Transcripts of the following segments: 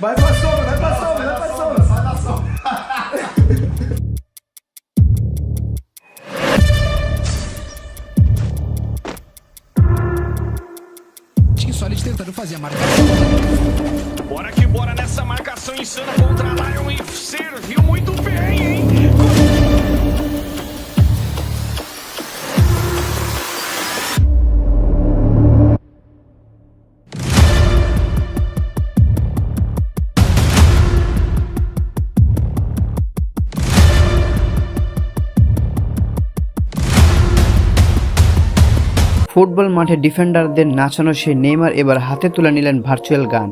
Vai pra sombra, vai pra sombra, vai pra sombra. Sai da sombra. Insólito tentando fazer a marcação. Bora que bora nessa marcação insana contra a Lion e serviu muito bem, hein? Football মাঠে ডিফেন্ডারদের নাচানো সেই Neymar এবার হাতে তুলে নিলেন virtual গান।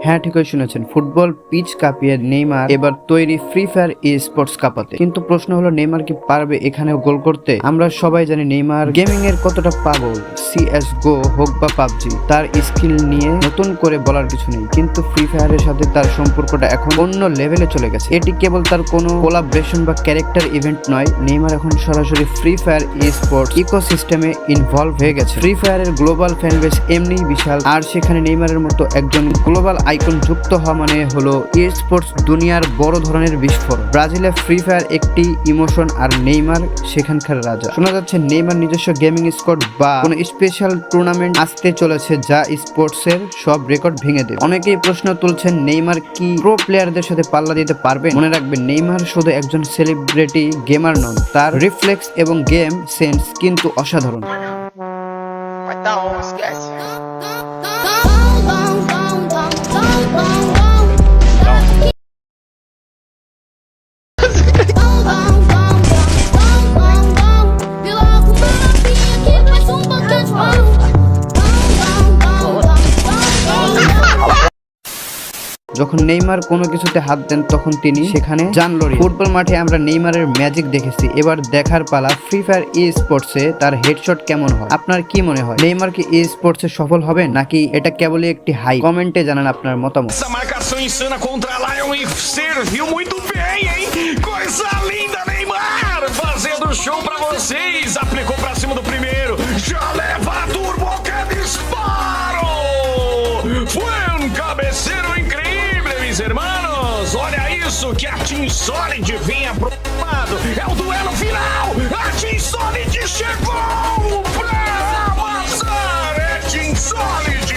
হ্যাঁ, ঠিকই শুনেছেন, ফুটবল পিচ কাঁপিয়ে নেইমার এবার তৈরি ফ্রি ফায়ার স্পোর্টস কাঁপাতে। কিন্তু প্রশ্ন হলো, নেইমার কি পারবে এখানেও গোল করতে? আমরা সবাই জানি নেইমার গেমিং এর কতটা পাগল। CS:GO হোক বা পাবজি, তার স্কিল নিয়ে নতুন করে বলার কিছু নেই। কিন্তু ফ্রি ফায়ারের সাথে তার সম্পর্কটা এখন অন্য লেভেলে চলে গেছে। এটি কেবল তার কোনো কোলাবরেশন বা ক্যারেক্টার ইভেন্ট নয়, নেইমার এখন সরাসরি ফ্রি ফায়ার স্পোর্টস ইকোসিস্টেমে ইনভলভ হয়ে গেছে। ফ্রি ফায়ারের গ্লোবাল ফ্যান বেস এমনিই বিশাল, আর সেখানে নেইমারের মতো একজন গ্লোবাল আইকন যুক্ত হওয়া মানে হলো স্পোর্টস দুনিয়ার বড় ধরনের বিস্ফোরণ। ব্রাজিলে ফ্রি ফায়ার একটি ইমোশন, আর নেইমার সেখানকার রাজা। শোনা যাচ্ছে নেইমার নিজস্ব গেমিং স্কোয়াড বা কোনো স্পেশাল টুর্নামেন্ট আসতে চলেছে, যা স্পোর্টস এর সব রেকর্ড ভেঙে দেবে। অনেকেই প্রশ্ন তুলছেন, নেইমার কি প্রো প্লেয়ারদের সাথে পাল্লা দিতে পারবে? মনে রাখবেন, নেইমার শুধু একজন সেলিব্রিটি গেমার নন, তার রিফ্লেক্স এবং গেম সেন্স কিন্তু অসাধারণ। যখন নেইমার কোনো কিছুতে হাত দেন, তখন তিনি সেখানে জান লড়ি। ফুটবল মাঠে আমরা নেইমারের ম্যাজিক দেখেছি, এবার দেখার পালা ফ্রি ফায়ার স্পোর্টসে তার হেডশট কেমন হয়। আপনার কি মনে হয়, নেইমার কি স্পোর্টসে সফল হবে, নাকি এটা কেবলই একটি হাই? কমেন্টে জানান আপনার মতামত। Essa marcação insana contra a Lion e serviu muito bem, hein? Coisa linda, Neymar! Fazendo show pra vocês. Aplicou pra cima do primeiro. Já leva a turbo, que disparo! Foi um cabeceiro incrível, mis hermanos. Olha isso, que a Team Solid vem aprovado. É o duelo final. A Team Solid chegou pra amassar. É Team Solid.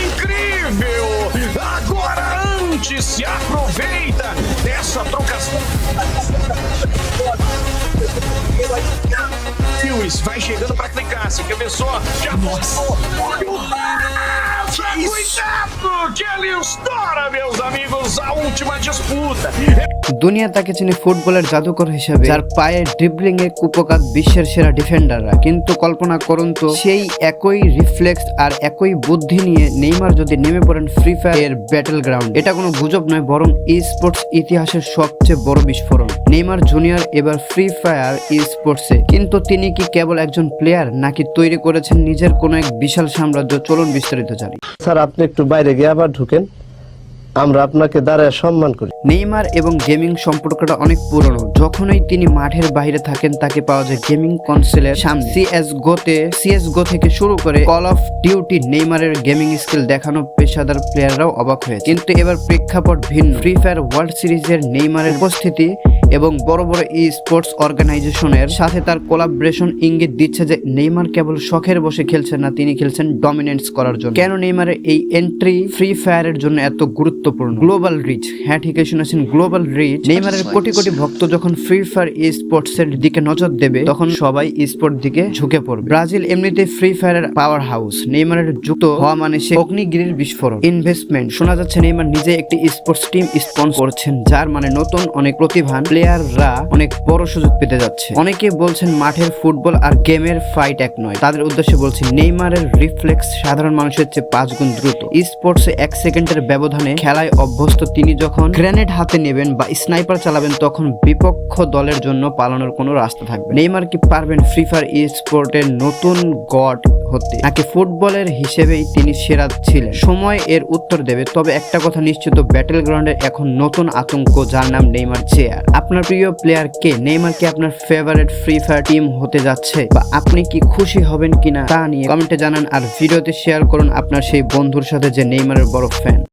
Incrível! Agora antes se aproveita dessa trocação. Lewis vai chegando pra clicar, se quer ver só? Já passou! Olha o cuidado! Que ele estoura, meus amigos, a última disputa. দুনিয়া তাকে চিনে ফুটবলের জাদুকর হিসেবে, যার পায়ে dribbling এ কুপকাত বিশ্বের সেরা ডিফেন্ডাররা। কিন্তু কল্পনা করুন তো, সেই একই রিফ্লেক্স আর একই বুদ্ধি নিয়ে নেইমার যদি নেমে পড়েন ফ্রি ফায়ার ব্যাটল গ্রাউন্ড। এটা কোনো গুজব নয়, বরং স্পোর্টস ইতিহাসের সবচেয়ে বড় বিস্ফোরণ। নেইমার জুনিয়র এবার ফ্রি ফায়ার স্পোর্টসে। কিন্তু তিনি কি কেবল একজন প্লেয়ার, নাকি তৈরি করেছেন নিজের কোনো এক বিশাল সাম্রাজ্য? চলুন বিস্তারিত জানি। স্যার, আপনি একটু বাইরে গিয়ে আবার ঢুকেন, আমরা আপনাকে দাঁড়ায় সম্মান করি। নেইমার এবং গেমিং সম্পর্কটা অনেক পুরনো। যখনই তিনি মাঠের বাইরে থাকেন, তাকে পাওয়া যায় গেমিং কনসোলের সামনে। CS:GO থেকে শুরু করে কল অফ ডিউটি, নেইমারের গেমিং স্কিল দেখানো পেশাদার প্লেয়াররাও অবাক হয়েছে। কিন্তু এবার প্রেক্ষাপট ভিন্ন। ফ্রি ফায়ার ওয়ার্ল্ড সিরিজের নেইমারের উপস্থিতি এবং বড় বড় স্পোর্টস অর্গানাইজেশনের সাথে তার কোলাবরেশন ইঙ্গিত দিচ্ছে যে নেইমার কেবল শখের বসে খেলছেন না, তিনি খেলছেন ডমিনেন্স করার জন্য। কেন নেইমারের এই এন্ট্রি ফ্রি ফায়ারের জন্য এত গুরুত্বপূর্ণ? Global reach. হ্যাঁ, ঠিকই শুনেছেন, গ্লোবাল রিচ। নেইমারের কোটি কোটি ভক্ত যখন ফ্রি ফায়ার স্পোর্টসের দিকে নজর দেবে, তখন সবাই স্পোর্ট দিকে ঝুঁকে পড়বে। ব্রাজিল এমনিতে ফ্রি ফায়ারের পাওয়ার হাউস। নেইমারের যুক্ত হওয়া মানে সে অগ্নিগিরির বিস্ফোরণ। ইনভেস্টমেন্ট। শোনা যাচ্ছে নেইমার নিজে একটি স্পোর্টস টিম স্পন্সর করছেন, যার মানে নতুন অনেক প্রতিভান প্লেয়াররা অনেক বড় সুযোগ পেতে যাচ্ছে। অনেকে বলছেন মাঠের ফুটবল আর গেমের ফাইট এক নয়। তাদের উদ্দেশ্যে বলছি, নেইমারের রিফ্লেক্স সাধারণ মানুষের চেয়ে 5 গুণ দ্রুত। স্পোর্টসে 1 সেকেন্ডের ব্যবধানে খেলায় অভ্যস্ত তিনি যখন গ্রেনেড হাতে নেবেন বা স্নাইপার চালাবেন, তখন বিপক্ষ দলের জন্য পালানোর কোনো রাস্তা থাকবে। নেইমার কি পারবেন ফ্রি ফায়ার স্পোর্টের নতুন গড হতে, নাকি ফুটবলের হিসেবেই তিনি সেরা ছিলেন? সময় এর উত্তর দেবে। তবে একটা কথা নিশ্চিত, ব্যাটেল গ্রাউন্ডে এখন নতুন আতঙ্ক, যার নাম নেইমার চেয়ার। আপনার প্রিয় প্লেয়ার কে? নেইমার কি আপনার ফেভারিট ফ্রি ফায়ার টিম হতে যাচ্ছে, বা আপনি কি খুশি হবেন কিনা তা নিয়ে কমেন্টে জানান, আর ভিডিওতে শেয়ার করুন আপনার সেই বন্ধুর সাথে যে নেইমারের বড় ফ্যান।